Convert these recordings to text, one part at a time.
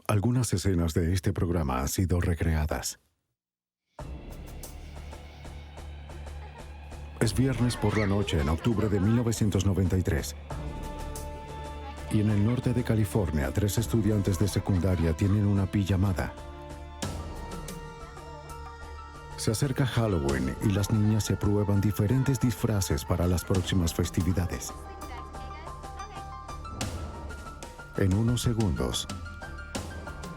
Algunas escenas de este programa han sido recreadas. Es viernes por la noche en octubre de 1993. Y en el norte de California, 3 estudiantes de secundaria tienen una pijamada. Se acerca Halloween y las niñas se prueban diferentes disfraces para las próximas festividades. En unos segundos,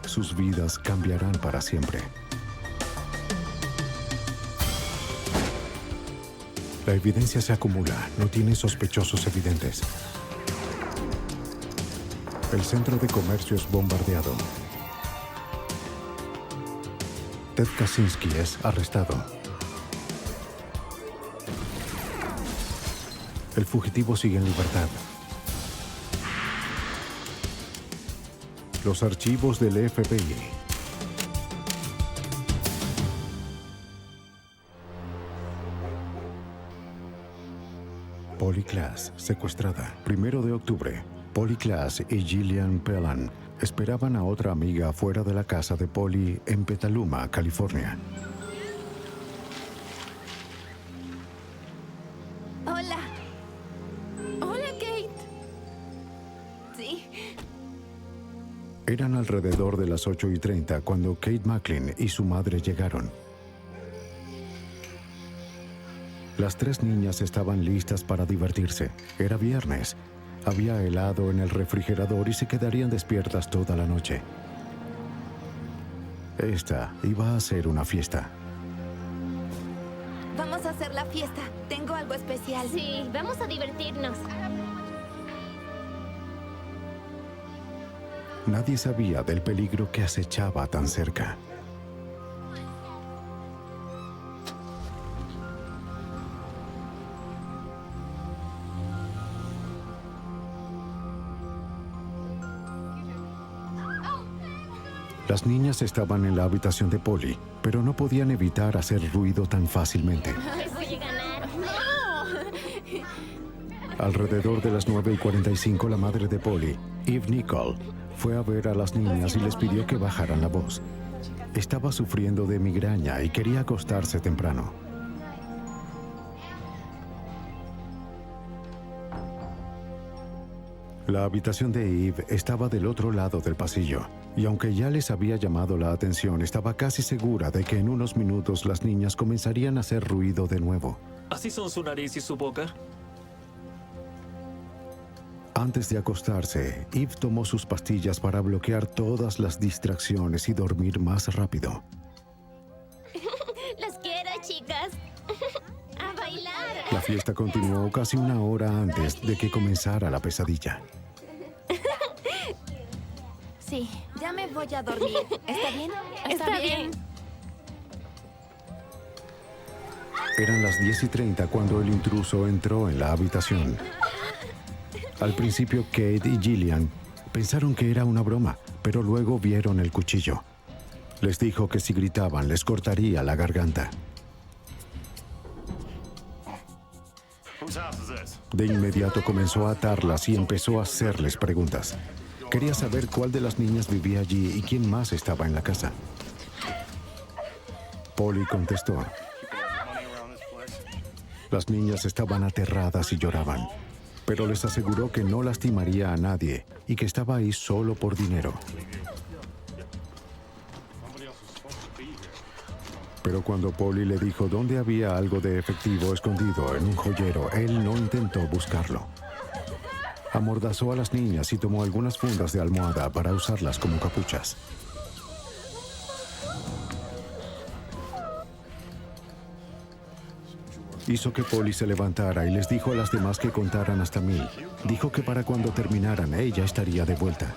sus vidas cambiarán para siempre. La evidencia se acumula, no tiene sospechosos evidentes. El centro de comercio es bombardeado. Ted Kaczynski es arrestado. El fugitivo sigue en libertad. Los archivos del FBI. Polly Klaas, secuestrada. 1 de octubre. Polly Klaas y Gillian Pellan esperaban a otra amiga fuera de la casa de Polly en Petaluma, California. Hola. Hola, Kate. Sí. Eran alrededor de las 8:30 cuando Kate McLean y su madre llegaron. Las 3 niñas estaban listas para divertirse. Era viernes. Había helado en el refrigerador y se quedarían despiertas toda la noche. Esta iba a ser una fiesta. Vamos a hacer la fiesta. Tengo algo especial. Sí, vamos a divertirnos. Nadie sabía del peligro que acechaba tan cerca. Las niñas estaban en la habitación de Polly, pero no podían evitar hacer ruido tan fácilmente. Voy a ganar. ¡No! Alrededor de las 9:45, la madre de Polly, Eve Nicole, fue a ver a las niñas y les pidió que bajaran la voz. Estaba sufriendo de migraña y quería acostarse temprano. La habitación de Eve estaba del otro lado del pasillo, y aunque ya les había llamado la atención, estaba casi segura de que en unos minutos las niñas comenzarían a hacer ruido de nuevo. ¿Así son su nariz y su boca? Antes de acostarse, Eve tomó sus pastillas para bloquear todas las distracciones y dormir más rápido. Las quiero, chicas. A bailar. La fiesta continuó casi 1 hora antes de que comenzara la pesadilla. Sí, ya me voy a dormir. ¿Está bien? Está bien. Eran las 10:30 cuando el intruso entró en la habitación. Al principio, Kate y Gillian pensaron que era una broma, pero luego vieron el cuchillo. Les dijo que si gritaban les cortaría la garganta. De inmediato comenzó a atarlas y empezó a hacerles preguntas. Quería saber cuál de las niñas vivía allí y quién más estaba en la casa. Polly contestó. Las niñas estaban aterradas y lloraban, pero les aseguró que no lastimaría a nadie y que estaba ahí solo por dinero. Pero cuando Polly le dijo dónde había algo de efectivo escondido en un joyero, él no intentó buscarlo. Amordazó a las niñas y tomó algunas fundas de almohada para usarlas como capuchas. Hizo que Polly se levantara y les dijo a las demás que contaran hasta 1000. Dijo que para cuando terminaran, ella estaría de vuelta.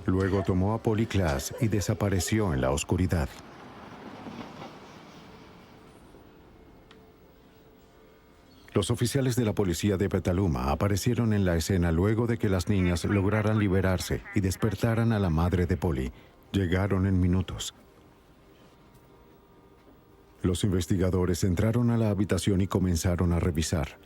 Luego tomó a Polly Klaas y desapareció en la oscuridad. Los oficiales de la policía de Petaluma aparecieron en la escena luego de que las niñas lograran liberarse y despertaran a la madre de Polly. Llegaron en minutos. Los investigadores entraron a la habitación y comenzaron a revisar.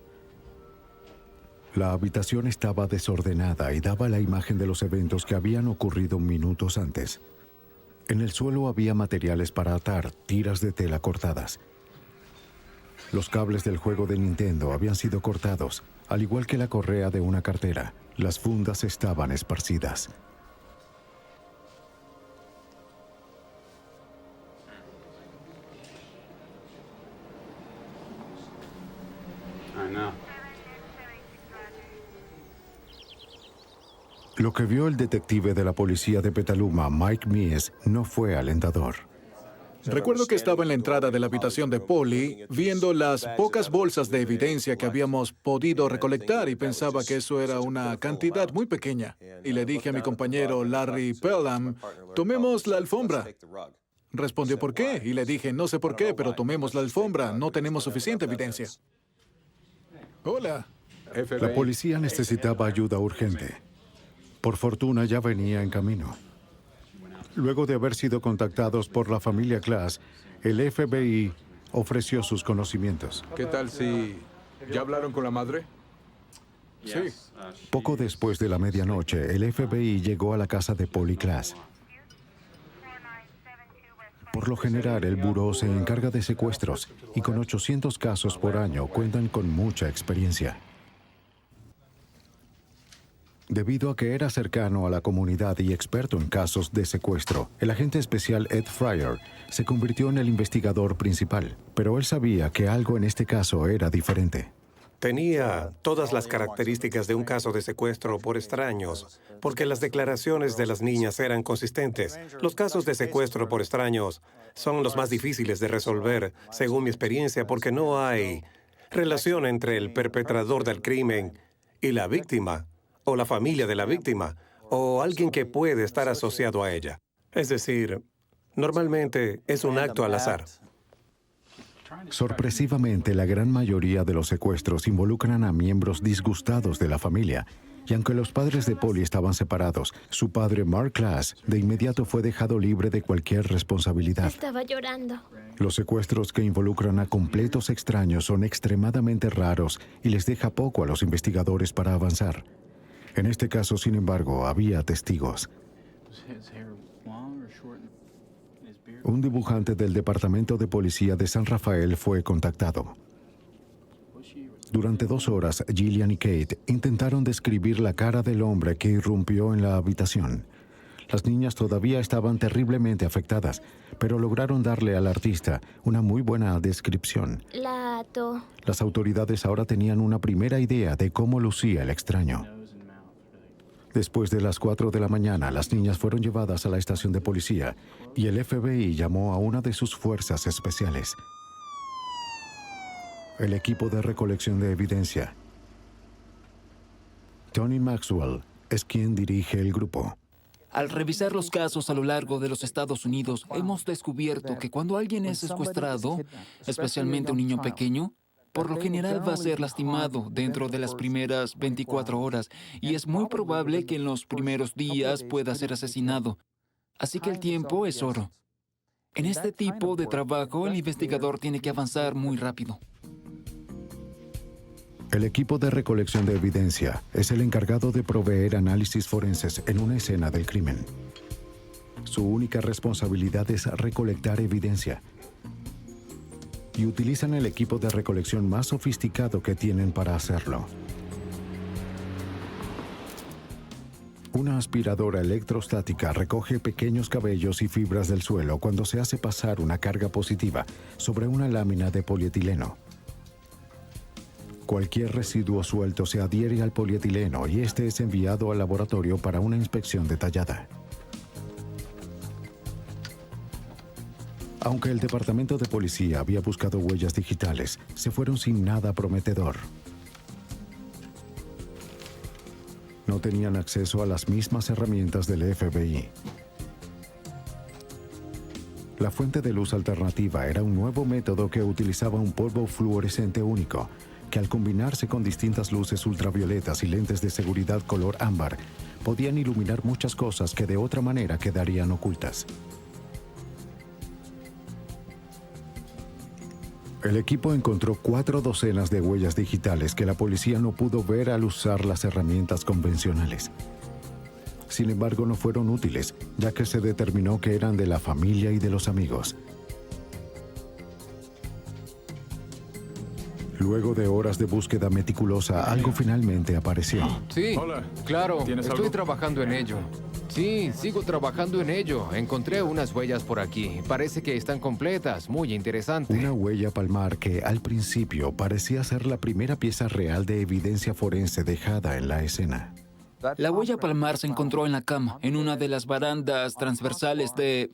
La habitación estaba desordenada y daba la imagen de los eventos que habían ocurrido minutos antes. En el suelo había materiales para atar, tiras de tela cortadas. Los cables del juego de Nintendo habían sido cortados, al igual que la correa de una cartera. Las fundas estaban esparcidas. Lo que vio el detective de la policía de Petaluma, Mike Mies, no fue alentador. Recuerdo que estaba en la entrada de la habitación de Polly, viendo las pocas bolsas de evidencia que habíamos podido recolectar y pensaba que eso era una cantidad muy pequeña. Y le dije a mi compañero Larry Pelham, tomemos la alfombra. Respondió, ¿por qué? Y le dije, no sé por qué, pero tomemos la alfombra, no tenemos suficiente evidencia. Hola. La policía necesitaba ayuda urgente. Por fortuna ya venía en camino. Luego de haber sido contactados por la familia Class, el FBI ofreció sus conocimientos. ¿Qué tal si ya hablaron con la madre? Sí. Poco después de la medianoche, el FBI llegó a la casa de Polly Class. Por lo general, el buró se encarga de secuestros y con 800 casos por año cuentan con mucha experiencia. Debido a que era cercano a la comunidad y experto en casos de secuestro, el agente especial Ed Fryer se convirtió en el investigador principal, pero él sabía que algo en este caso era diferente. Tenía todas las características de un caso de secuestro por extraños, porque las declaraciones de las niñas eran consistentes. Los casos de secuestro por extraños son los más difíciles de resolver, según mi experiencia, porque no hay relación entre el perpetrador del crimen y la víctima, o la familia de la víctima, o alguien que puede estar asociado a ella. Es decir, normalmente es un acto al azar. Sorpresivamente, la gran mayoría de los secuestros involucran a miembros disgustados de la familia. Y aunque los padres de Polly estaban separados, su padre, Mark Class, de inmediato fue dejado libre de cualquier responsabilidad. Estaba llorando. Los secuestros que involucran a completos extraños son extremadamente raros y les deja poco a los investigadores para avanzar. En este caso, sin embargo, había testigos. Un dibujante del Departamento de Policía de San Rafael fue contactado. Durante 2 horas, Gillian y Kate intentaron describir la cara del hombre que irrumpió en la habitación. Las niñas todavía estaban terriblemente afectadas, pero lograron darle al artista una muy buena descripción. La ató. Las autoridades ahora tenían una primera idea de cómo lucía el extraño. Después de las 4 de la mañana, las niñas fueron llevadas a la estación de policía y el FBI llamó a una de sus fuerzas especiales. El equipo de recolección de evidencia. Tony Maxwell es quien dirige el grupo. Al revisar los casos a lo largo de los Estados Unidos, hemos descubierto que cuando alguien es secuestrado, especialmente un niño pequeño, por lo general va a ser lastimado dentro de las primeras 24 horas y es muy probable que en los primeros días pueda ser asesinado. Así que el tiempo es oro. En este tipo de trabajo, el investigador tiene que avanzar muy rápido. El equipo de recolección de evidencia es el encargado de proveer análisis forenses en una escena del crimen. Su única responsabilidad es recolectar evidencia. Y utilizan el equipo de recolección más sofisticado que tienen para hacerlo. Una aspiradora electrostática recoge pequeños cabellos y fibras del suelo cuando se hace pasar una carga positiva sobre una lámina de polietileno. Cualquier residuo suelto se adhiere al polietileno y este es enviado al laboratorio para una inspección detallada. Aunque el departamento de policía había buscado huellas digitales, se fueron sin nada prometedor. No tenían acceso a las mismas herramientas del FBI. La fuente de luz alternativa era un nuevo método que utilizaba un polvo fluorescente único, que al combinarse con distintas luces ultravioletas y lentes de seguridad color ámbar, podían iluminar muchas cosas que de otra manera quedarían ocultas. El equipo encontró 4 docenas de huellas digitales que la policía no pudo ver al usar las herramientas convencionales. Sin embargo, no fueron útiles, ya que se determinó que eran de la familia y de los amigos. Luego de horas de búsqueda meticulosa, algo finalmente apareció. Sí, Hola. claro, ¿Tienes estoy algo? trabajando en ello. Sí, sigo trabajando en ello. Encontré unas huellas por aquí. Parece que están completas, muy interesante. Una huella palmar que al principio parecía ser la primera pieza real de evidencia forense dejada en la escena. La huella palmar se encontró en la cama, en una de las barandas transversales de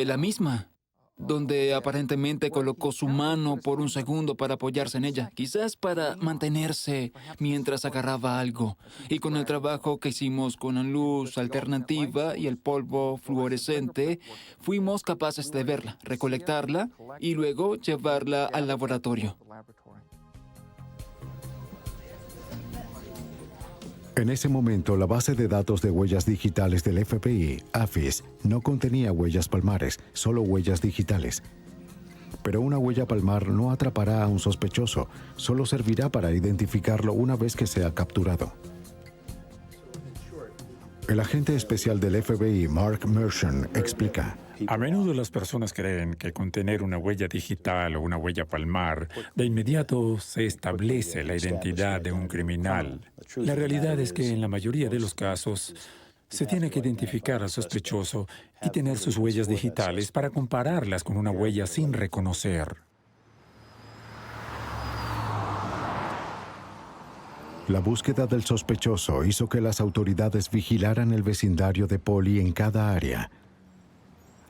la misma, donde aparentemente colocó su mano por un segundo para apoyarse en ella, quizás para mantenerse mientras agarraba algo. Y con el trabajo que hicimos con la luz alternativa y el polvo fluorescente, fuimos capaces de verla, recolectarla y luego llevarla al laboratorio. En ese momento, la base de datos de huellas digitales del FBI, AFIS, no contenía huellas palmares, solo huellas digitales. Pero una huella palmar no atrapará a un sospechoso, solo servirá para identificarlo una vez que sea capturado. El agente especial del FBI, Mark Mershon, explica. A menudo las personas creen que con tener una huella digital o una huella palmar, de inmediato se establece la identidad de un criminal. La realidad es que en la mayoría de los casos se tiene que identificar al sospechoso y tener sus huellas digitales para compararlas con una huella sin reconocer. La búsqueda del sospechoso hizo que las autoridades vigilaran el vecindario de Polly en cada área.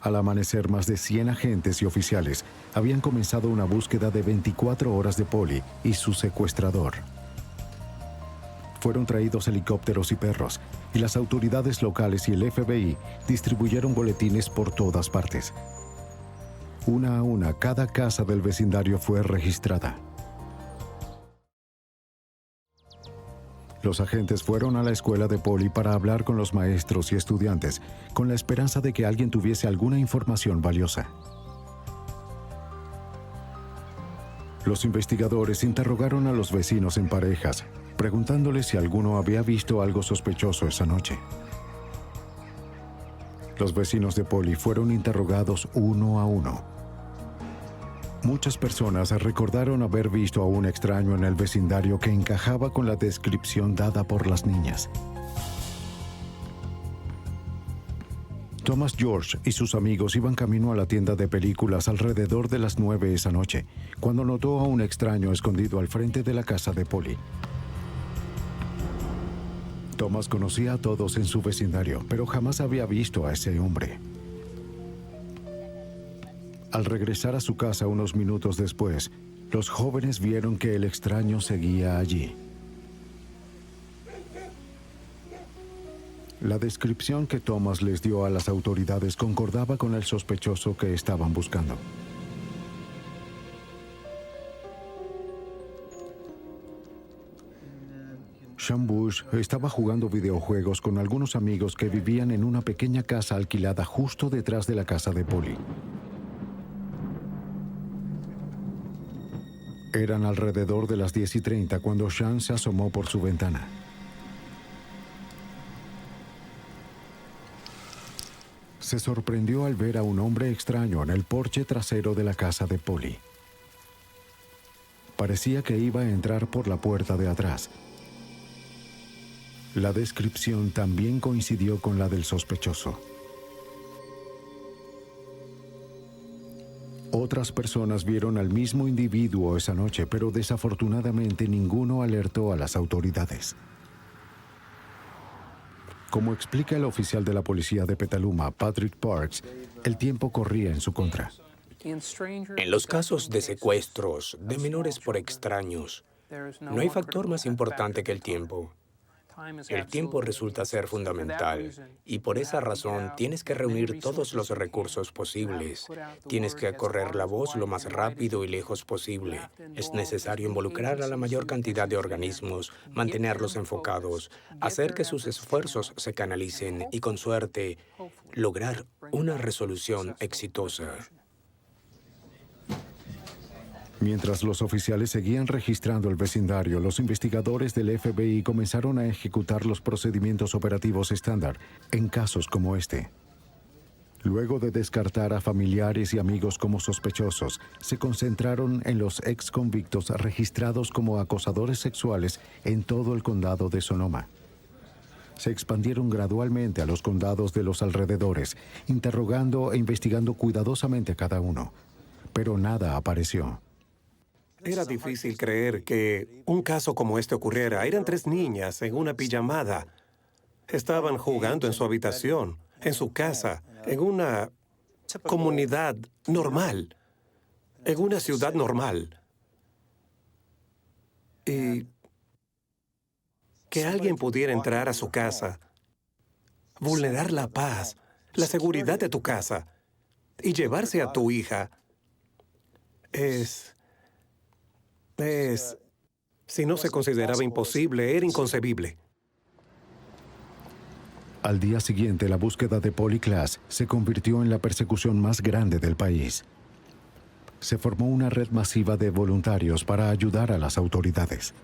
Al amanecer, más de 100 agentes y oficiales habían comenzado una búsqueda de 24 horas de Polly y su secuestrador. Fueron traídos helicópteros y perros, y las autoridades locales y el FBI distribuyeron boletines por todas partes. Una a una, cada casa del vecindario fue registrada. Los agentes fueron a la escuela de Polly para hablar con los maestros y estudiantes, con la esperanza de que alguien tuviese alguna información valiosa. Los investigadores interrogaron a los vecinos en parejas, preguntándoles si alguno había visto algo sospechoso esa noche. Los vecinos de Polly fueron interrogados uno a uno. Muchas personas recordaron haber visto a un extraño en el vecindario que encajaba con la descripción dada por las niñas. Thomas George y sus amigos iban camino a la tienda de películas alrededor de las 9 esa noche, cuando notó a un extraño escondido al frente de la casa de Polly. Thomas conocía a todos en su vecindario, pero jamás había visto a ese hombre. Al regresar a su casa unos minutos después, los jóvenes vieron que el extraño seguía allí. La descripción que Thomas les dio a las autoridades concordaba con el sospechoso que estaban buscando. Sean Bush estaba jugando videojuegos con algunos amigos que vivían en una pequeña casa alquilada justo detrás de la casa de Polly. Eran alrededor de las 10:30 cuando Sean se asomó por su ventana. Se sorprendió al ver a un hombre extraño en el porche trasero de la casa de Polly. Parecía que iba a entrar por la puerta de atrás. La descripción también coincidió con la del sospechoso. Otras personas vieron al mismo individuo esa noche, pero desafortunadamente ninguno alertó a las autoridades. Como explica el oficial de la policía de Petaluma, Patrick Parks, el tiempo corría en su contra. En los casos de secuestros de menores por extraños, no hay factor más importante que el tiempo. El tiempo resulta ser fundamental y por esa razón tienes que reunir todos los recursos posibles. Tienes que correr la voz lo más rápido y lejos posible. Es necesario involucrar a la mayor cantidad de organismos, mantenerlos enfocados, hacer que sus esfuerzos se canalicen y, con suerte, lograr una resolución exitosa. Mientras los oficiales seguían registrando el vecindario, los investigadores del FBI comenzaron a ejecutar los procedimientos operativos estándar en casos como este. Luego de descartar a familiares y amigos como sospechosos, se concentraron en los ex convictos registrados como acosadores sexuales en todo el condado de Sonoma. Se expandieron gradualmente a los condados de los alrededores, interrogando e investigando cuidadosamente a cada uno. Pero nada apareció. Era difícil creer que un caso como este ocurriera. Eran 3 niñas en una pijamada. Estaban jugando en su habitación, en su casa, en una comunidad normal, en una ciudad normal. Y que alguien pudiera entrar a su casa, vulnerar la paz, la seguridad de tu casa y llevarse a tu hija, si no se consideraba imposible, era inconcebible. Al día siguiente, la búsqueda de Polly Klaas se convirtió en la persecución más grande del país. Se formó una red masiva de voluntarios para ayudar a las autoridades.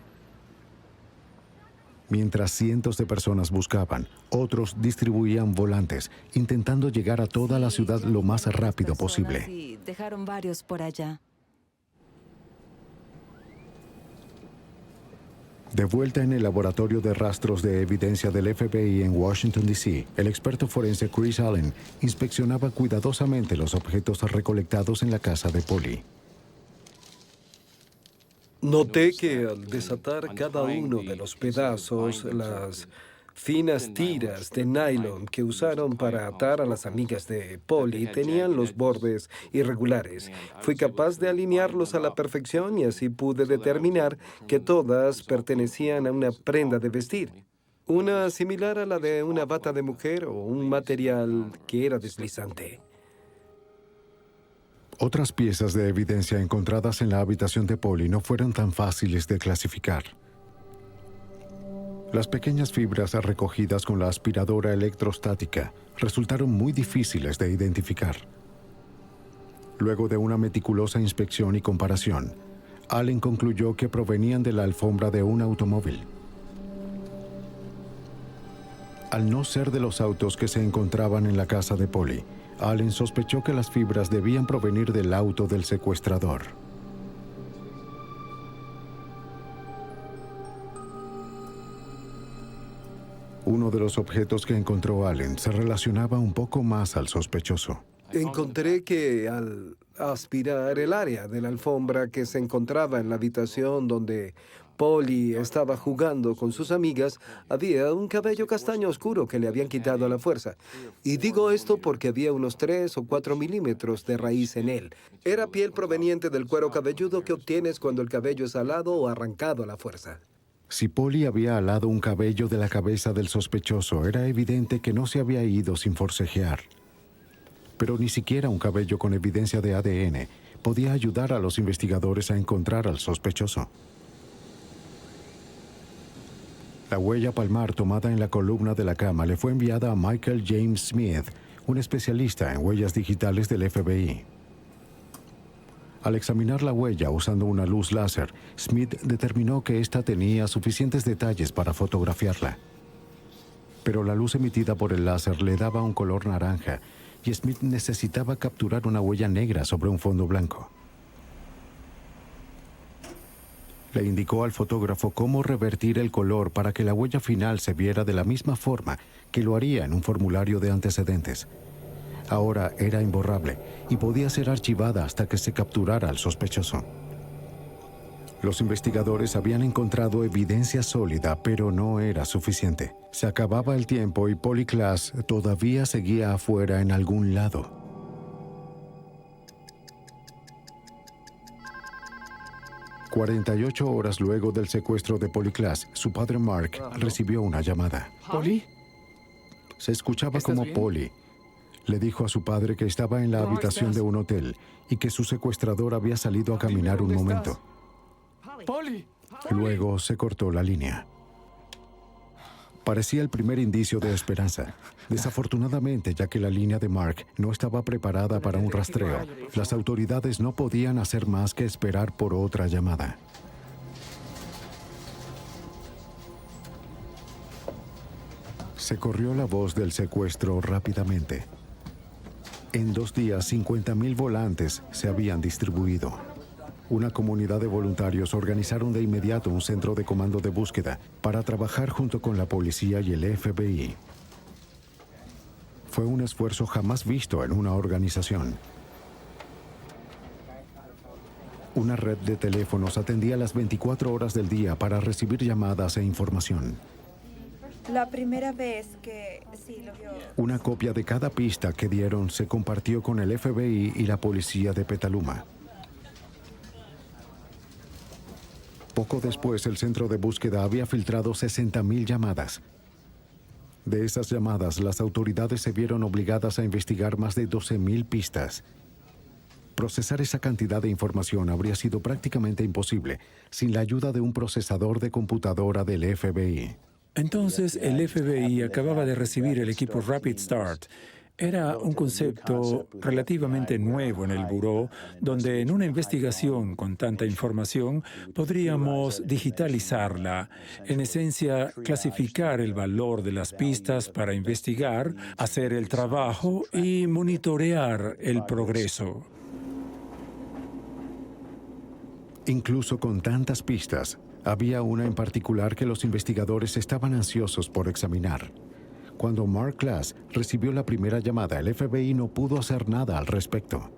Mientras cientos de personas buscaban, otros distribuían volantes, intentando llegar a toda la ciudad lo más rápido posible. Y dejaron varios por allá. De vuelta en el laboratorio de rastros de evidencia del FBI en Washington, D.C., el experto forense Chris Allen inspeccionaba cuidadosamente los objetos recolectados en la casa de Polly. Noté que al desatar cada uno de los pedazos, las finas tiras de nylon que usaron para atar a las amigas de Polly tenían los bordes irregulares. Fui capaz de alinearlos a la perfección y así pude determinar que todas pertenecían a una prenda de vestir. Una similar a la de una bata de mujer o un material que era deslizante. Otras piezas de evidencia encontradas en la habitación de Polly no fueron tan fáciles de clasificar. Las pequeñas fibras recogidas con la aspiradora electrostática resultaron muy difíciles de identificar. Luego de una meticulosa inspección y comparación, Allen concluyó que provenían de la alfombra de un automóvil. Al no ser de los autos que se encontraban en la casa de Polly, Allen sospechó que las fibras debían provenir del auto del secuestrador. Uno de los objetos que encontró Allen se relacionaba un poco más al sospechoso. Encontré que al aspirar el área de la alfombra que se encontraba en la habitación donde Polly estaba jugando con sus amigas, había un cabello castaño oscuro que le habían quitado a la fuerza. Y digo esto porque había unos 3 o 4 milímetros de raíz en él. Era piel proveniente del cuero cabelludo que obtienes cuando el cabello es alado o arrancado a la fuerza. Si Polly había alado un cabello de la cabeza del sospechoso, era evidente que no se había ido sin forcejear. Pero ni siquiera un cabello con evidencia de ADN podía ayudar a los investigadores a encontrar al sospechoso. La huella palmar tomada en la columna de la cama le fue enviada a Michael James Smith, un especialista en huellas digitales del FBI. Al examinar la huella usando una luz láser, Smith determinó que ésta tenía suficientes detalles para fotografiarla. Pero la luz emitida por el láser le daba un color naranja y Smith necesitaba capturar una huella negra sobre un fondo blanco. Le indicó al fotógrafo cómo revertir el color para que la huella final se viera de la misma forma que lo haría en un formulario de antecedentes. Ahora era imborrable y podía ser archivada hasta que se capturara al sospechoso. Los investigadores habían encontrado evidencia sólida, pero no era suficiente. Se acababa el tiempo y Polly Klaas todavía seguía afuera en algún lado. ...48 horas luego del secuestro de Polly Klaas, su padre Mark recibió una llamada. ¿Polly? Se escuchaba como Polly le dijo a su padre que estaba en la habitación de un hotel y que su secuestrador había salido a caminar un momento. ¡Polly! Luego se cortó la línea. Parecía el primer indicio de esperanza. Desafortunadamente, ya que la línea de Mark no estaba preparada para un rastreo, las autoridades no podían hacer más que esperar por otra llamada. Se corrió la voz del secuestro rápidamente. En 2 días, 50,000 volantes se habían distribuido. Una comunidad de voluntarios organizaron de inmediato un centro de comando de búsqueda para trabajar junto con la policía y el FBI. Fue un esfuerzo jamás visto en una organización. Una red de teléfonos atendía las 24 horas del día para recibir llamadas e información. La primera vez que sí lo vio. Una copia de cada pista que dieron se compartió con el FBI y la policía de Petaluma. Poco después, el centro de búsqueda había filtrado 60,000 llamadas. De esas llamadas, las autoridades se vieron obligadas a investigar más de 12,000 pistas. Procesar esa cantidad de información habría sido prácticamente imposible sin la ayuda de un procesador de computadora del FBI. Entonces, el FBI acababa de recibir el equipo Rapid Start. Era un concepto relativamente nuevo en el buró, donde en una investigación con tanta información podríamos digitalizarla. En esencia, clasificar el valor de las pistas para investigar, hacer el trabajo y monitorear el progreso. Incluso con tantas pistas, había una en particular que los investigadores estaban ansiosos por examinar. Cuando Mark Glass recibió la primera llamada, el FBI no pudo hacer nada al respecto.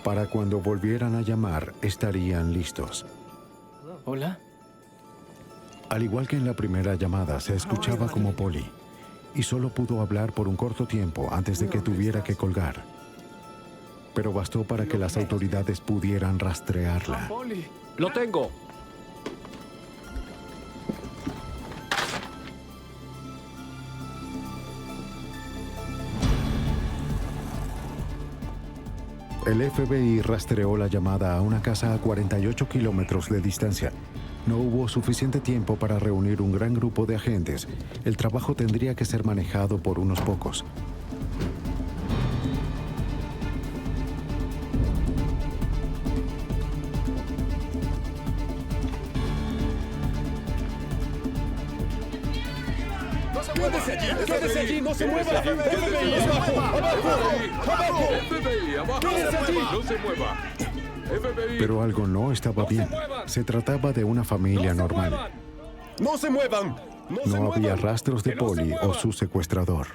Para cuando volvieran a llamar, estarían listos. Hola. Al igual que en la primera llamada, se escuchaba como Polly, y solo pudo hablar por un corto tiempo antes de que tuviera que colgar. Pero bastó para que las autoridades pudieran rastrearla. ¡Lo tengo! El FBI rastreó la llamada a una casa a 48 kilómetros de distancia. No hubo suficiente tiempo para reunir un gran grupo de agentes. El trabajo tendría que ser manejado por unos pocos. ¡Quédese allí! ¡No se mueva! ¡FBI! ¡Abajo! ¡Abajo! FBI, abajo. ¡Quédese allí! No se mueva. FBI. Pero algo no estaba bien. Se trataba de una familia normal. ¡No se muevan! No había rastros de Polly o su secuestrador.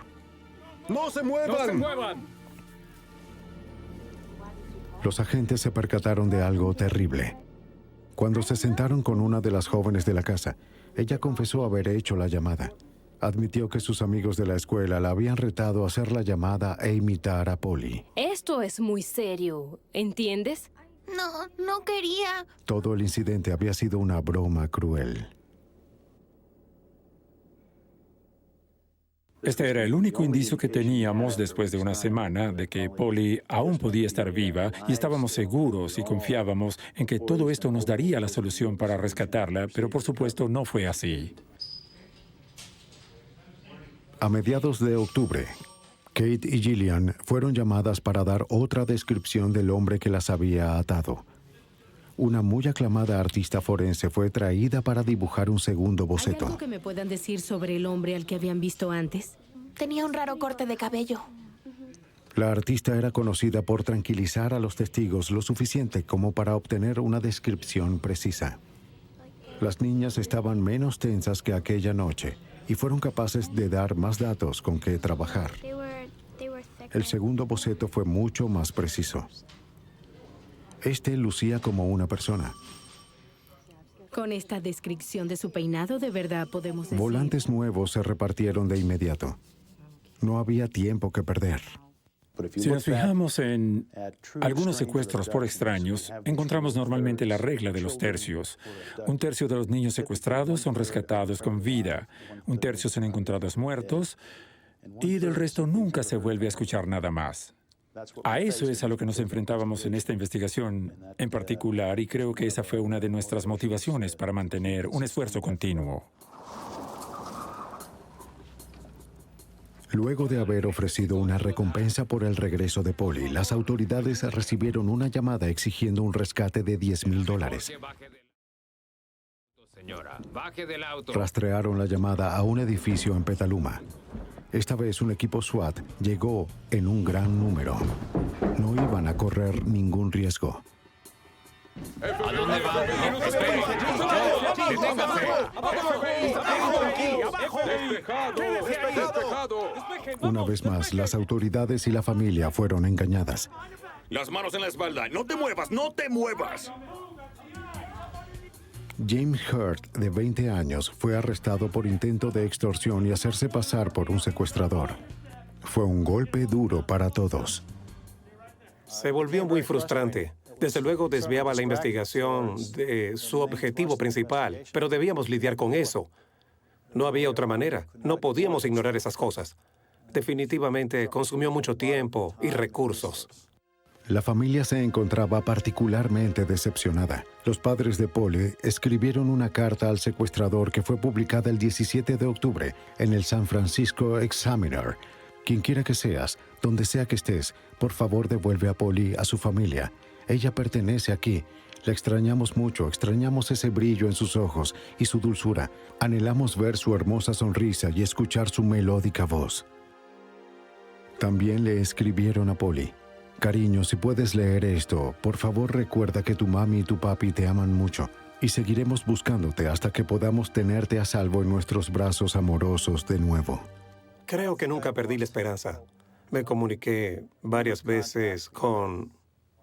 ¡No se muevan! ¡No se muevan! Los agentes se percataron de algo terrible. Cuando se sentaron con una de las jóvenes de la casa, ella confesó haber hecho la llamada. Admitió que sus amigos de la escuela la habían retado a hacer la llamada e imitar a Polly. Esto es muy serio, ¿entiendes? No quería. Todo el incidente había sido una broma cruel. Este era el único indicio que teníamos después de una semana de que Polly aún podía estar viva y estábamos seguros y confiábamos en que todo esto nos daría la solución para rescatarla, pero por supuesto no fue así. A mediados de octubre, Kate y Gillian fueron llamadas para dar otra descripción del hombre que las había atado. Una muy aclamada artista forense fue traída para dibujar un segundo boceto. ¿Hay algo que me puedan decir sobre el hombre al que habían visto antes? Tenía un raro corte de cabello. La artista era conocida por tranquilizar a los testigos lo suficiente como para obtener una descripción precisa. Las niñas estaban menos tensas que aquella noche y fueron capaces de dar más datos con que trabajar. El segundo boceto fue mucho más preciso. Este lucía como una persona. Con esta descripción de su peinado, de verdad podemos decir... Volantes nuevos se repartieron de inmediato. No había tiempo que perder. Si nos fijamos en algunos secuestros por extraños, encontramos normalmente la regla de los tercios. 1/3 de los niños secuestrados son rescatados con vida, 1/3 son encontrados muertos y del resto nunca se vuelve a escuchar nada más. A eso es a lo que nos enfrentábamos en esta investigación en particular, y creo que esa fue una de nuestras motivaciones para mantener un esfuerzo continuo. Luego de haber ofrecido una recompensa por el regreso de Polly, las autoridades recibieron una llamada exigiendo un rescate de $10,000. Señora, baje del auto. Rastrearon la llamada a un edificio en Petaluma. Esta vez un equipo SWAT llegó en un gran número. No iban a correr ningún riesgo. ¿A dónde va? Espere. Deténgase. Una vez más, las autoridades y la familia fueron engañadas. Las manos en la espalda. No te muevas, no te muevas. James Hurt, de 20 años, fue arrestado por intento de extorsión y hacerse pasar por un secuestrador. Fue un golpe duro para todos. Se volvió muy frustrante. Desde luego desviaba la investigación de su objetivo principal, pero debíamos lidiar con eso. No había otra manera. No podíamos ignorar esas cosas. Definitivamente consumió mucho tiempo y recursos. La familia se encontraba particularmente decepcionada. Los padres de Polly escribieron una carta al secuestrador que fue publicada el 17 de octubre en el San Francisco Examiner. Quien quiera que seas, donde sea que estés, por favor devuelve a Polly a su familia. Ella pertenece aquí. La extrañamos mucho, extrañamos ese brillo en sus ojos y su dulzura. Anhelamos ver su hermosa sonrisa y escuchar su melódica voz. También le escribieron a Polly: cariño, si puedes leer esto, por favor recuerda que tu mami y tu papi te aman mucho y seguiremos buscándote hasta que podamos tenerte a salvo en nuestros brazos amorosos de nuevo. Creo que nunca perdí la esperanza. Me comuniqué varias veces con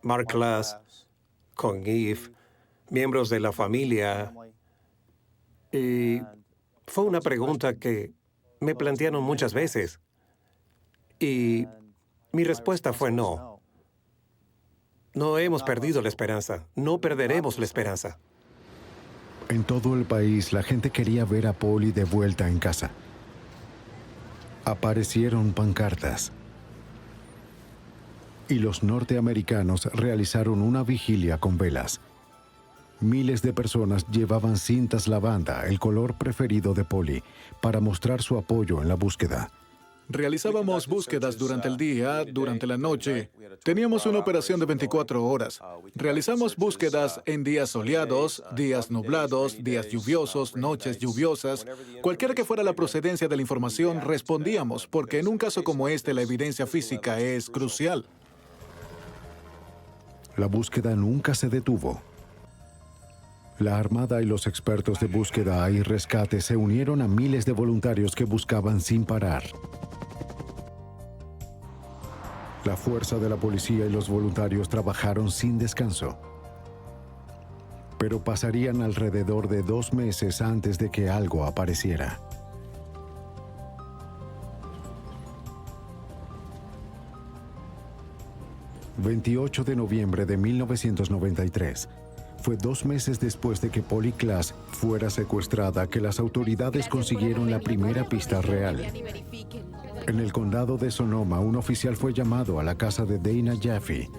Mark Glass, con Eve, miembros de la familia, y fue una pregunta que me plantearon muchas veces. Y mi respuesta fue no. No hemos perdido la esperanza. No perderemos la esperanza. En todo el país, la gente quería ver a Polly de vuelta en casa. Aparecieron pancartas. Y los norteamericanos realizaron una vigilia con velas. Miles de personas llevaban cintas lavanda, el color preferido de Polly, para mostrar su apoyo en la búsqueda. Realizábamos búsquedas durante el día, durante la noche. Teníamos una operación de 24 horas. Realizamos búsquedas en días soleados, días nublados, días lluviosos, noches lluviosas. Cualquiera que fuera la procedencia de la información, respondíamos, porque en un caso como este la evidencia física es crucial. La búsqueda nunca se detuvo. La Armada y los expertos de búsqueda y rescate se unieron a miles de voluntarios que buscaban sin parar. La fuerza de la policía y los voluntarios trabajaron sin descanso. Pero pasarían alrededor de 2 meses antes de que algo apareciera. El 28 de noviembre de 1993. Fue 2 meses después de que Polly Klaas fuera secuestrada que las autoridades consiguieron la primera pista real. En el condado de Sonoma, un oficial fue llamado a la casa de Dana Jaffe.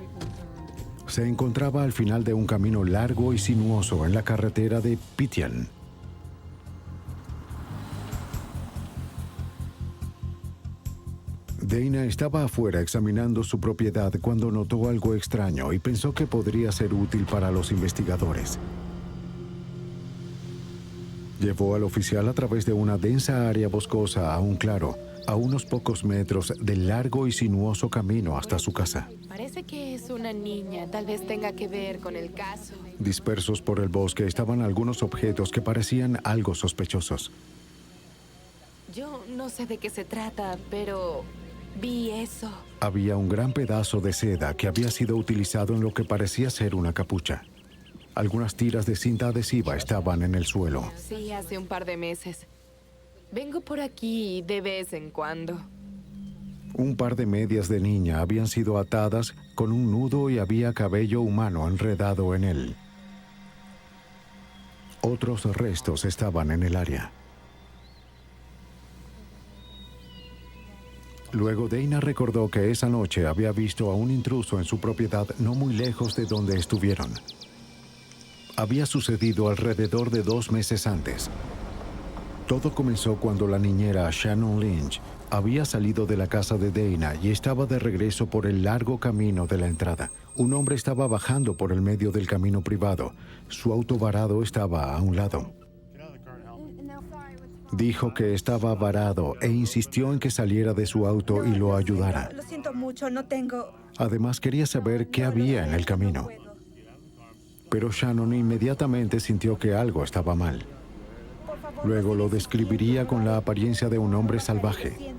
Se encontraba al final de un camino largo y sinuoso en la carretera de Pitian. Dana estaba afuera examinando su propiedad cuando notó algo extraño y pensó que podría ser útil para los investigadores. Llevó al oficial a través de una densa área boscosa a un claro, a unos pocos metros del largo y sinuoso camino hasta su casa. Parece que es una niña. Tal vez tenga que ver con el caso. Dispersos por el bosque estaban algunos objetos que parecían algo sospechosos. Yo no sé de qué se trata, pero vi eso. Había un gran pedazo de seda que había sido utilizado en lo que parecía ser una capucha. Algunas tiras de cinta adhesiva estaban en el suelo. Sí, hace un par de meses. Vengo por aquí de vez en cuando. Un par de medias de niña habían sido atadas con un nudo y había cabello humano enredado en él. Otros restos estaban en el área. Luego Dana recordó que esa noche había visto a un intruso en su propiedad no muy lejos de donde estuvieron. Había sucedido alrededor de 2 meses antes. Todo comenzó cuando la niñera Shannon Lynch había salido de la casa de Dana y estaba de regreso por el largo camino de la entrada. Un hombre estaba bajando por el medio del camino privado. Su auto varado estaba a un lado. Dijo que estaba varado e insistió en que saliera de su auto y lo ayudara. Lo siento mucho, no tengo... Además, quería saber qué había en el camino. Pero Shannon inmediatamente sintió que algo estaba mal. Luego lo describiría con la apariencia de un hombre salvaje.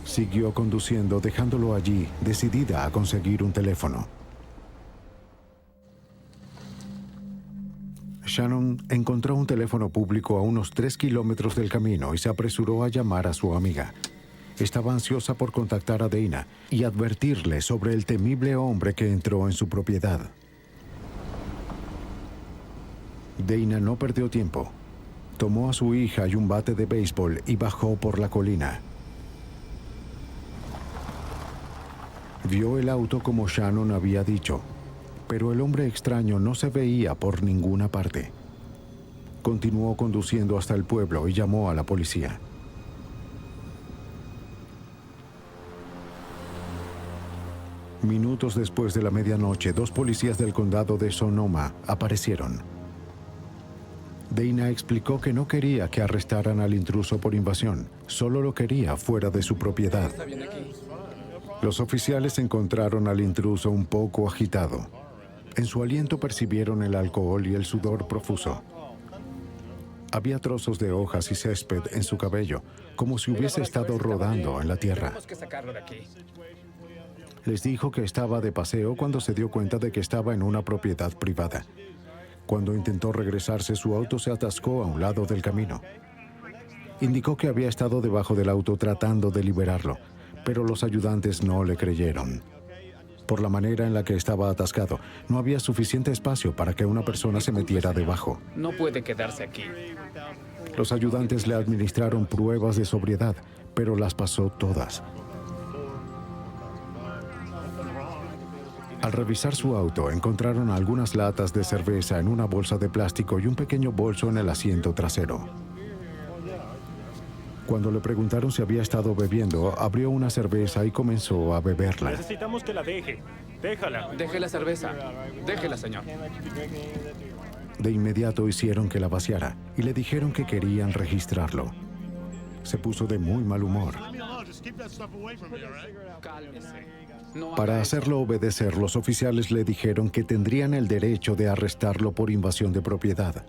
Siguió conduciendo, dejándolo allí, decidida a conseguir un teléfono. Shannon encontró un teléfono público a unos 3 kilómetros del camino y se apresuró a llamar a su amiga. Estaba ansiosa por contactar a Dana y advertirle sobre el temible hombre que entró en su propiedad. Dana no perdió tiempo. Tomó a su hija y un bate de béisbol y bajó por la colina. Vio el auto como Shannon había dicho, pero el hombre extraño no se veía por ninguna parte. Continuó conduciendo hasta el pueblo y llamó a la policía. Minutos después de la medianoche, 2 policías del condado de Sonoma aparecieron. Dana explicó que no quería que arrestaran al intruso por invasión, solo lo quería fuera de su propiedad. Los oficiales encontraron al intruso un poco agitado. En su aliento percibieron el alcohol y el sudor profuso. Había trozos de hojas y césped en su cabello, como si hubiese estado rodando en la tierra. Les dijo que estaba de paseo cuando se dio cuenta de que estaba en una propiedad privada. Cuando intentó regresarse, su auto se atascó a un lado del camino. Indicó que había estado debajo del auto tratando de liberarlo, pero los ayudantes no le creyeron. Por la manera en la que estaba atascado, no había suficiente espacio para que una persona se metiera debajo. No puede quedarse aquí. Los ayudantes le administraron pruebas de sobriedad, pero las pasó todas. Al revisar su auto, encontraron algunas latas de cerveza en una bolsa de plástico y un pequeño bolso en el asiento trasero. Cuando le preguntaron si había estado bebiendo, abrió una cerveza y comenzó a beberla. Necesitamos que la deje. Déjala. Deje la cerveza. Déjela, señor. De inmediato hicieron que la vaciara y le dijeron que querían registrarlo. Se puso de muy mal humor. Para hacerlo obedecer, los oficiales le dijeron que tendrían el derecho de arrestarlo por invasión de propiedad.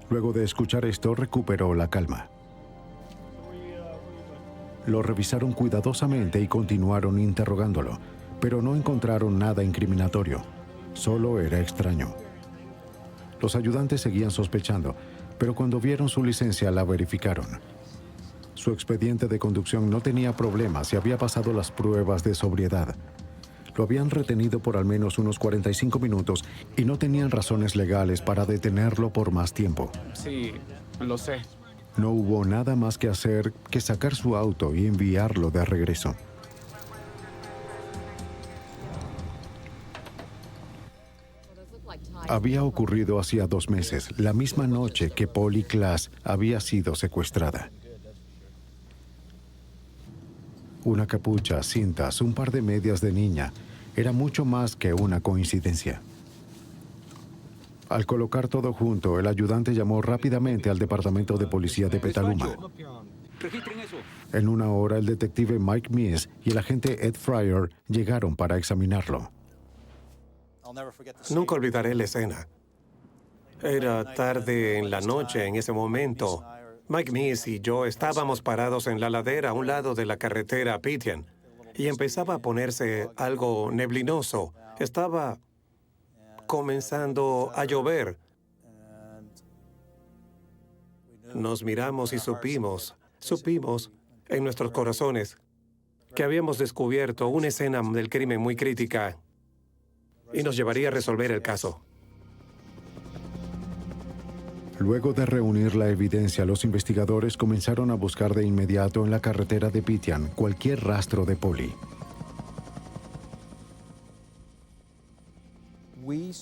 Luego de escuchar esto, recuperó la calma. Lo revisaron cuidadosamente y continuaron interrogándolo, pero no encontraron nada incriminatorio. Solo era extraño. Los ayudantes seguían sospechando, pero cuando vieron su licencia la verificaron. Su expediente de conducción no tenía problemas y había pasado las pruebas de sobriedad. Lo habían retenido por al menos unos 45 minutos y no tenían razones legales para detenerlo por más tiempo. Sí, lo sé. No hubo nada más que hacer que sacar su auto y enviarlo de regreso. Había ocurrido hacía 2 meses, la misma noche que Polly Klaas había sido secuestrada. Una capucha, cintas, un par de medias de niña, era mucho más que una coincidencia. Al colocar todo junto, el ayudante llamó rápidamente al departamento de policía de Petaluma. En 1 hora, el detective Mike Meese y el agente Ed Fryer llegaron para examinarlo. Nunca olvidaré la escena. Era tarde en la noche en ese momento. Mike Meese y yo estábamos parados en la ladera a un lado de la carretera a Pityan y empezaba a ponerse algo neblinoso. Estaba comenzando a llover. Nos miramos y supimos en nuestros corazones que habíamos descubierto una escena del crimen muy crítica y nos llevaría a resolver el caso. Luego de reunir la evidencia, los investigadores comenzaron a buscar de inmediato en la carretera de Pitian cualquier rastro de Polly.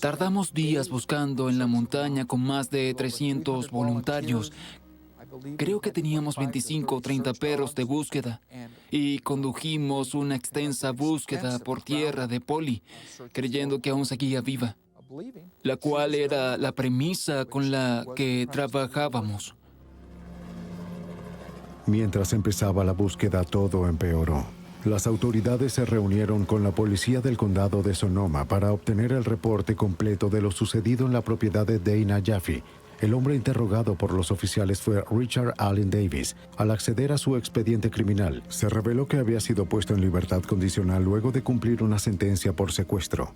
Tardamos días buscando en la montaña con más de 300 voluntarios. Creo que teníamos 25 o 30 perros de búsqueda y condujimos una extensa búsqueda por tierra de Polly, creyendo que aún seguía viva, la cual era la premisa con la que trabajábamos. Mientras empezaba la búsqueda, todo empeoró. Las autoridades se reunieron con la policía del condado de Sonoma para obtener el reporte completo de lo sucedido en la propiedad de Dana Jaffe. El hombre interrogado por los oficiales fue Richard Allen Davis. Al acceder a su expediente criminal, se reveló que había sido puesto en libertad condicional luego de cumplir una sentencia por secuestro.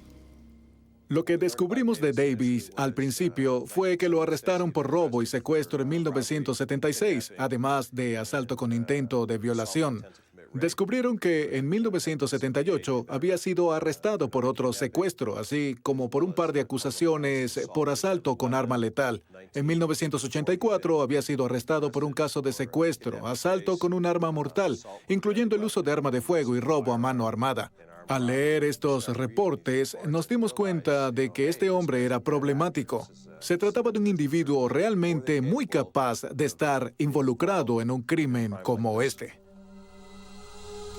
Lo que descubrimos de Davis al principio fue que lo arrestaron por robo y secuestro en 1976, además de asalto con intento de violación. Descubrieron que en 1978 había sido arrestado por otro secuestro, así como por un par de acusaciones por asalto con arma letal. En 1984 había sido arrestado por un caso de secuestro, asalto con un arma mortal, incluyendo el uso de arma de fuego y robo a mano armada. Al leer estos reportes, nos dimos cuenta de que este hombre era problemático. Se trataba de un individuo realmente muy capaz de estar involucrado en un crimen como este.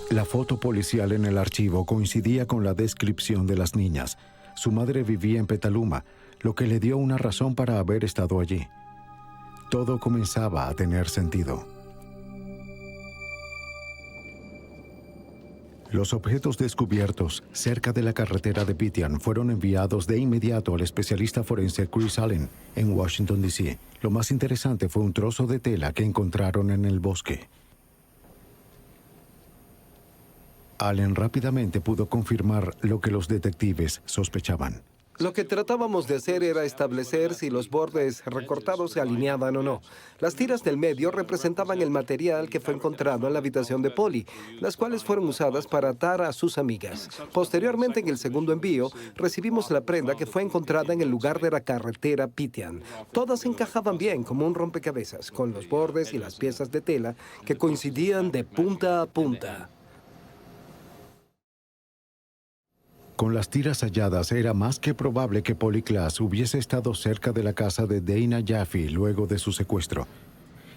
La foto policial en el archivo coincidía con la descripción de las niñas. Su madre vivía en Petaluma, lo que le dio una razón para haber estado allí. Todo comenzaba a tener sentido. Los objetos descubiertos cerca de la carretera de Pitian fueron enviados de inmediato al especialista forense Chris Allen en Washington, D.C. Lo más interesante fue un trozo de tela que encontraron en el bosque. Allen rápidamente pudo confirmar lo que los detectives sospechaban. Lo que tratábamos de hacer era establecer si los bordes recortados se alineaban o no. Las tiras del medio representaban el material que fue encontrado en la habitación de Polly, las cuales fueron usadas para atar a sus amigas. Posteriormente, en el segundo envío, recibimos la prenda que fue encontrada en el lugar de la carretera Pitian. Todas encajaban bien como un rompecabezas, con los bordes y las piezas de tela que coincidían de punta a punta. Con las tiras halladas, era más que probable que Polly Klaas hubiese estado cerca de la casa de Dana Jaffe luego de su secuestro.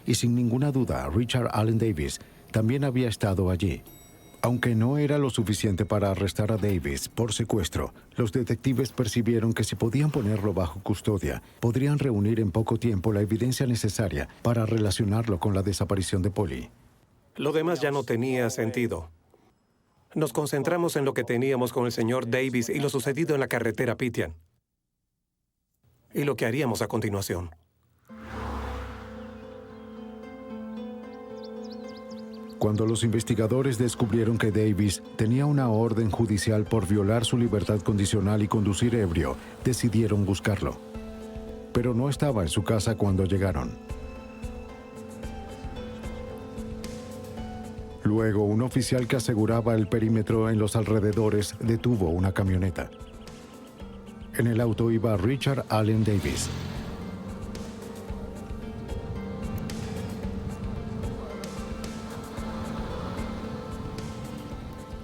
Y sin ninguna duda, Richard Allen Davis también había estado allí. Aunque no era lo suficiente para arrestar a Davis por secuestro, los detectives percibieron que si podían ponerlo bajo custodia, podrían reunir en poco tiempo la evidencia necesaria para relacionarlo con la desaparición de Polly. Lo demás ya no tenía sentido. Nos concentramos en lo que teníamos con el señor Davis y lo sucedido en la carretera Pitian. Y lo que haríamos a continuación. Cuando los investigadores descubrieron que Davis tenía una orden judicial por violar su libertad condicional y conducir ebrio, decidieron buscarlo. Pero no estaba en su casa cuando llegaron. Luego, un oficial que aseguraba el perímetro en los alrededores detuvo una camioneta. En el auto iba Richard Allen Davis.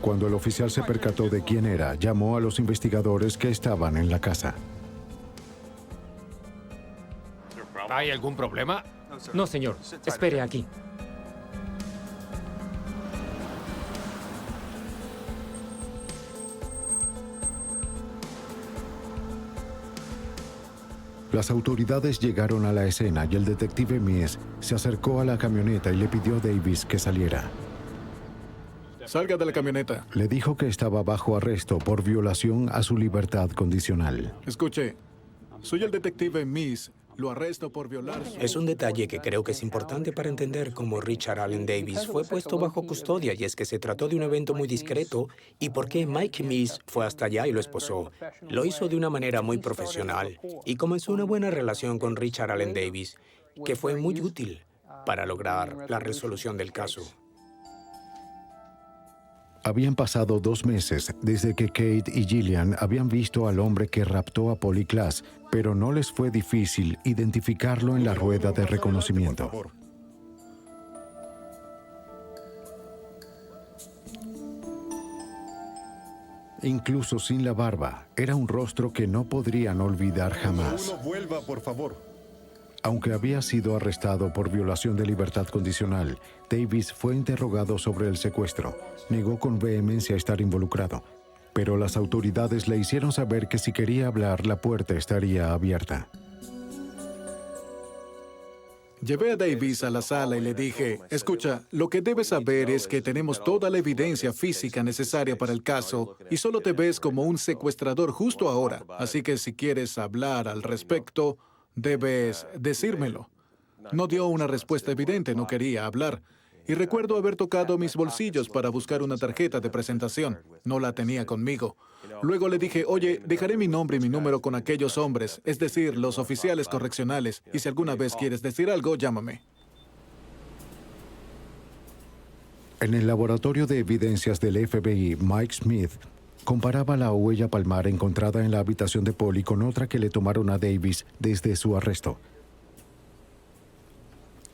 Cuando el oficial se percató de quién era, llamó a los investigadores que estaban en la casa. ¿Hay algún problema? No, señor. Espere aquí. Las autoridades llegaron a la escena y el detective Mies se acercó a la camioneta y le pidió a Davis que saliera. Salga de la camioneta. Le dijo que estaba bajo arresto por violación a su libertad condicional. Escuche, soy el detective Mies. Lo arresto por violar. Es un detalle que creo que es importante para entender cómo Richard Allen Davis fue puesto bajo custodia, y es que se trató de un evento muy discreto y por qué Mike Mies fue hasta allá y lo esposó. Lo hizo de una manera muy profesional y comenzó una buena relación con Richard Allen Davis, que fue muy útil para lograr la resolución del caso. Habían pasado 2 meses desde que Kate y Gillian habían visto al hombre que raptó a Polly Klaas, pero no les fue difícil identificarlo en la rueda de reconocimiento. Incluso sin la barba, era un rostro que no podrían olvidar jamás. Uno vuelva, por favor. Aunque había sido arrestado por violación de libertad condicional, Davis fue interrogado sobre el secuestro. Negó con vehemencia estar involucrado, pero las autoridades le hicieron saber que si quería hablar, la puerta estaría abierta. Llevé a Davis a la sala y le dije, escucha, lo que debes saber es que tenemos toda la evidencia física necesaria para el caso y solo te ves como un secuestrador justo ahora. Así que si quieres hablar al respecto, debes decírmelo. No dio una respuesta evidente, no quería hablar. Y recuerdo haber tocado mis bolsillos para buscar una tarjeta de presentación. No la tenía conmigo. Luego le dije, oye, dejaré mi nombre y mi número con aquellos hombres, es decir, los oficiales correccionales, y si alguna vez quieres decir algo, llámame. En el laboratorio de evidencias del FBI, Mike Smith comparaba la huella palmar encontrada en la habitación de Polly con otra que le tomaron a Davis desde su arresto.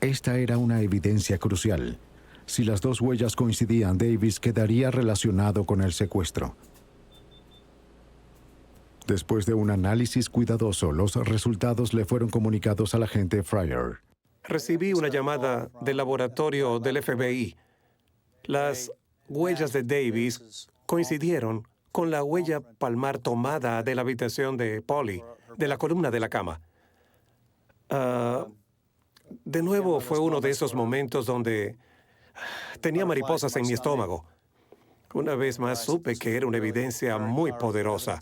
Esta era una evidencia crucial. Si las 2 huellas coincidían, Davis quedaría relacionado con el secuestro. Después de un análisis cuidadoso, los resultados le fueron comunicados al agente Fryer. Recibí una llamada del laboratorio del FBI. Las huellas de Davis coincidieron con la huella palmar tomada de la habitación de Polly, de la columna de la cama. De nuevo fue uno de esos momentos donde tenía mariposas en mi estómago. Una vez más supe que era una evidencia muy poderosa.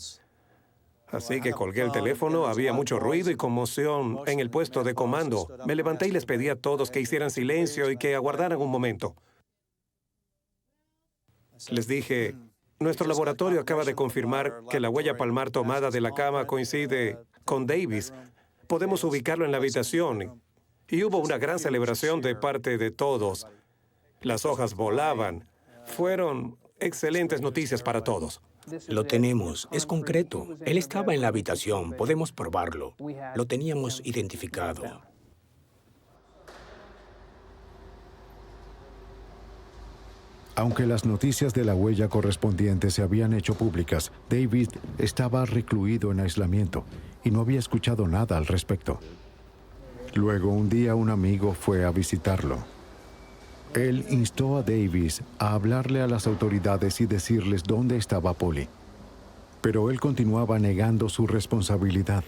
Así que colgué el teléfono, había mucho ruido y conmoción en el puesto de comando. Me levanté y les pedí a todos que hicieran silencio y que aguardaran un momento. Les dije, nuestro laboratorio acaba de confirmar que la huella palmar tomada de la cama coincide con Davis. Podemos ubicarlo en la habitación. Y hubo una gran celebración de parte de todos. Las hojas volaban. Fueron excelentes noticias para todos. Lo tenemos, es concreto. Él estaba en la habitación, podemos probarlo. Lo teníamos identificado. Aunque las noticias de la huella correspondiente se habían hecho públicas, David estaba recluido en aislamiento y no había escuchado nada al respecto. Luego, un día, un amigo fue a visitarlo. Él instó a Davis a hablarle a las autoridades y decirles dónde estaba Polly. Pero él continuaba negando su responsabilidad.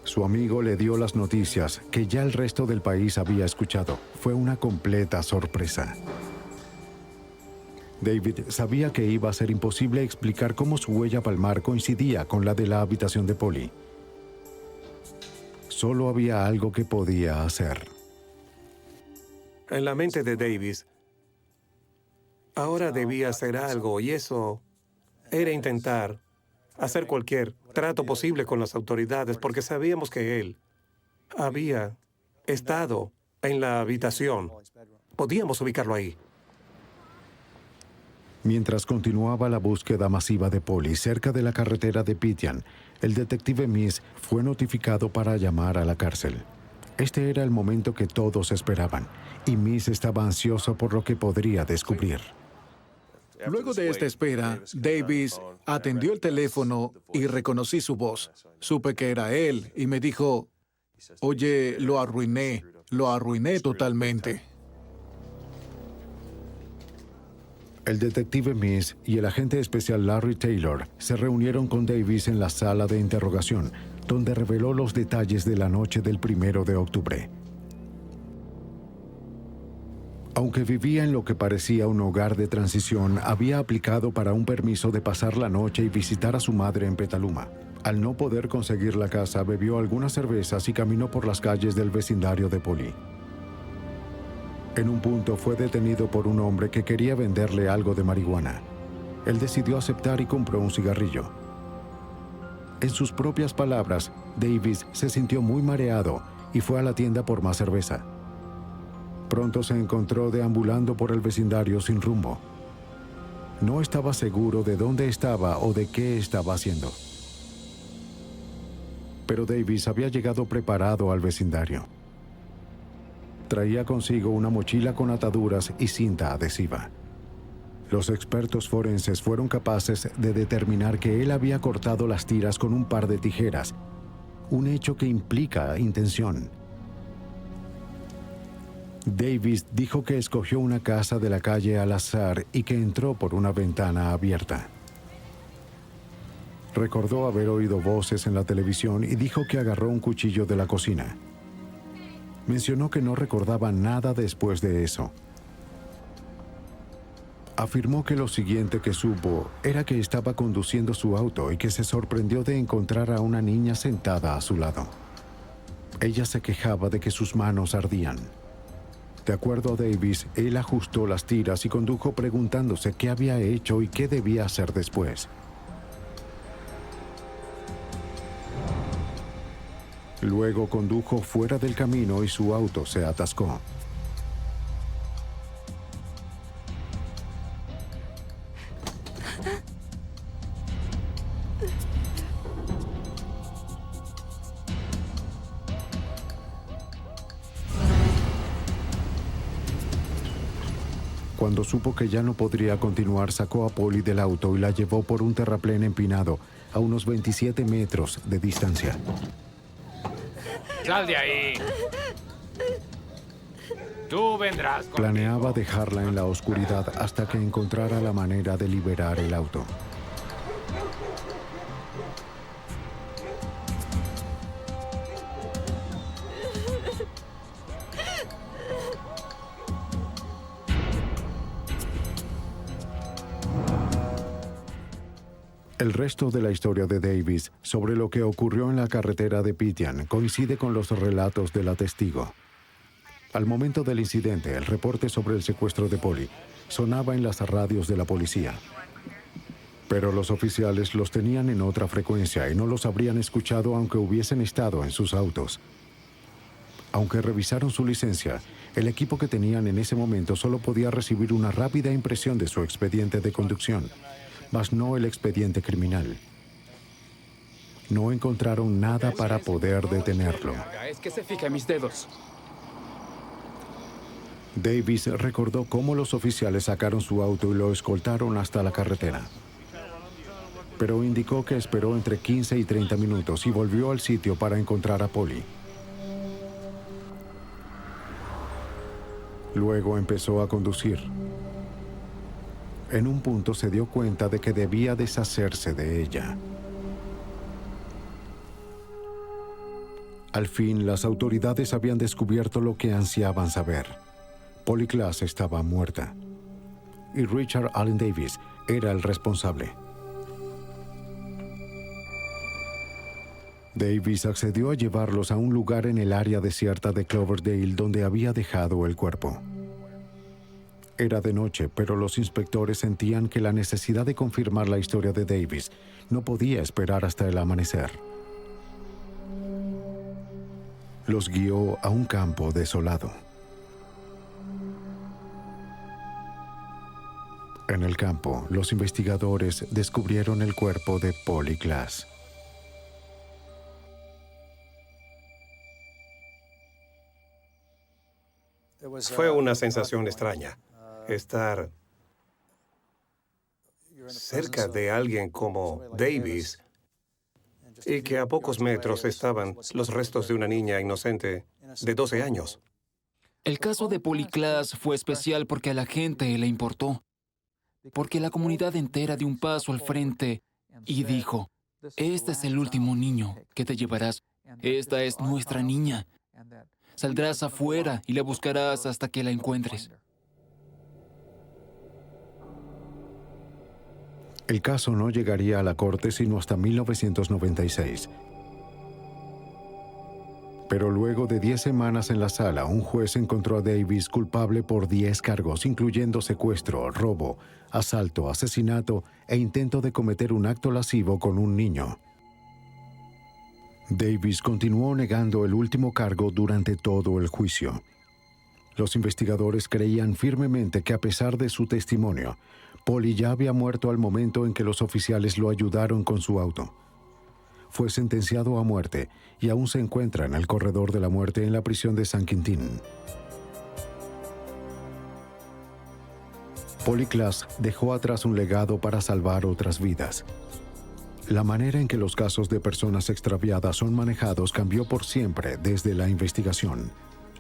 Su amigo le dio las noticias que ya el resto del país había escuchado. Fue una completa sorpresa. David sabía que iba a ser imposible explicar cómo su huella palmar coincidía con la de la habitación de Polly. Solo había algo que podía hacer. En la mente de Davis, ahora debía hacer algo y eso era intentar hacer cualquier trato posible con las autoridades porque sabíamos que él había estado en la habitación. Podíamos ubicarlo ahí. Mientras continuaba la búsqueda masiva de Polly cerca de la carretera de Pitian, el detective Miss fue notificado para llamar a la cárcel. Este era el momento que todos esperaban, y Miss estaba ansioso por lo que podría descubrir. Luego de esta espera, Davis atendió el teléfono y reconocí su voz. Supe que era él y me dijo, oye, lo arruiné totalmente. El detective Miss y el agente especial Larry Taylor se reunieron con Davis en la sala de interrogación, donde reveló los detalles de la noche del 1 de octubre. Aunque vivía en lo que parecía un hogar de transición, había aplicado para un permiso de pasar la noche y visitar a su madre en Petaluma. Al no poder conseguir la casa, bebió algunas cervezas y caminó por las calles del vecindario de Polly. En un punto fue detenido por un hombre que quería venderle algo de marihuana. Él decidió aceptar y compró un cigarrillo. En sus propias palabras, Davis se sintió muy mareado y fue a la tienda por más cerveza. Pronto se encontró deambulando por el vecindario sin rumbo. No estaba seguro de dónde estaba o de qué estaba haciendo. Pero Davis había llegado preparado al vecindario. Traía consigo una mochila con ataduras y cinta adhesiva. Los expertos forenses fueron capaces de determinar que él había cortado las tiras con un par de tijeras, un hecho que implica intención. Davis dijo que escogió una casa de la calle al azar y que entró por una ventana abierta. Recordó haber oído voces en la televisión y dijo que agarró un cuchillo de la cocina. Mencionó que no recordaba nada después de eso. Afirmó que lo siguiente que supo era que estaba conduciendo su auto y que se sorprendió de encontrar a una niña sentada a su lado. Ella se quejaba de que sus manos ardían. De acuerdo a Davis, él ajustó las tiras y condujo preguntándose qué había hecho y qué debía hacer después. Luego condujo fuera del camino y su auto se atascó. Cuando supo que ya no podría continuar, sacó a Polly del auto y la llevó por un terraplén empinado a unos 27 metros de distancia. ¡Sal de ahí! Tú vendrás conmigo. Planeaba dejarla en la oscuridad hasta que encontrara la manera de liberar el auto. El resto de la historia de Davis sobre lo que ocurrió en la carretera de Pityan coincide con los relatos de la testigo. Al momento del incidente, el reporte sobre el secuestro de Polly sonaba en las radios de la policía. Pero los oficiales los tenían en otra frecuencia y no los habrían escuchado aunque hubiesen estado en sus autos. Aunque revisaron su licencia, el equipo que tenían en ese momento solo podía recibir una rápida impresión de su expediente de conducción, mas no el expediente criminal. No encontraron nada para poder detenerlo. Es que se fija en mis dedos. Davis recordó cómo los oficiales sacaron su auto y lo escoltaron hasta la carretera. Pero indicó que esperó entre 15 y 30 minutos y volvió al sitio para encontrar a Polly. Luego empezó a conducir. En un punto se dio cuenta de que debía deshacerse de ella. Al fin, las autoridades habían descubierto lo que ansiaban saber. Polly Klaas estaba muerta. Y Richard Allen Davis era el responsable. Davis accedió a llevarlos a un lugar en el área desierta de Cloverdale donde había dejado el cuerpo. Era de noche, pero los inspectores sentían que la necesidad de confirmar la historia de Davis no podía esperar hasta el amanecer. Los guió a un campo desolado. En el campo, los investigadores descubrieron el cuerpo de Polly Klaas. Fue una sensación extraña. Estar cerca de alguien como Davis y que a pocos metros estaban los restos de una niña inocente de 12 años. El caso de Polly Klaas fue especial porque a la gente le importó, porque la comunidad entera dio un paso al frente y dijo, este es el último niño que te llevarás, esta es nuestra niña. Saldrás afuera y la buscarás hasta que la encuentres. El caso no llegaría a la corte sino hasta 1996. Pero luego de 10 semanas en la sala, un juez encontró a Davis culpable por 10 cargos, incluyendo secuestro, robo, asalto, asesinato e intento de cometer un acto lascivo con un niño. Davis continuó negando el último cargo durante todo el juicio. Los investigadores creían firmemente que a pesar de su testimonio, Polly ya había muerto al momento en que los oficiales lo ayudaron con su auto. Fue sentenciado a muerte y aún se encuentra en el corredor de la muerte en la prisión de San Quintín. Polly Klaas dejó atrás un legado para salvar otras vidas. La manera en que los casos de personas extraviadas son manejados cambió por siempre desde la investigación.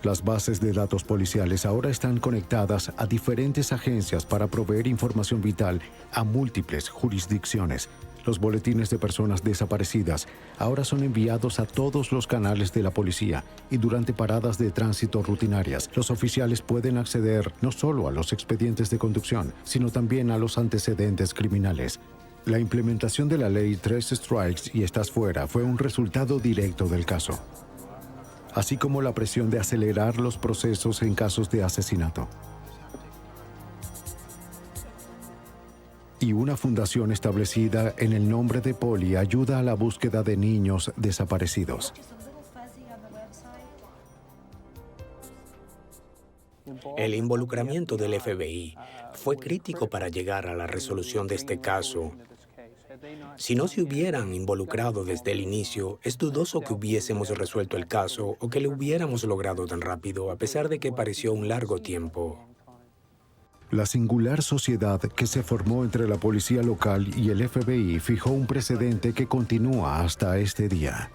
Las bases de datos policiales ahora están conectadas a diferentes agencias para proveer información vital a múltiples jurisdicciones. Los boletines de personas desaparecidas ahora son enviados a todos los canales de la policía y durante paradas de tránsito rutinarias, los oficiales pueden acceder no solo a los expedientes de conducción, sino también a los antecedentes criminales. La implementación de la ley 3 strikes y estás fuera fue un resultado directo del caso, así como la presión de acelerar los procesos en casos de asesinato. Y una fundación establecida en el nombre de Polly ayuda a la búsqueda de niños desaparecidos. El involucramiento del FBI fue crítico para llegar a la resolución de este caso. Si no se hubieran involucrado desde el inicio, es dudoso que hubiésemos resuelto el caso o que lo hubiéramos logrado tan rápido, a pesar de que pareció un largo tiempo. La singular sociedad que se formó entre la policía local y el FBI fijó un precedente que continúa hasta este día.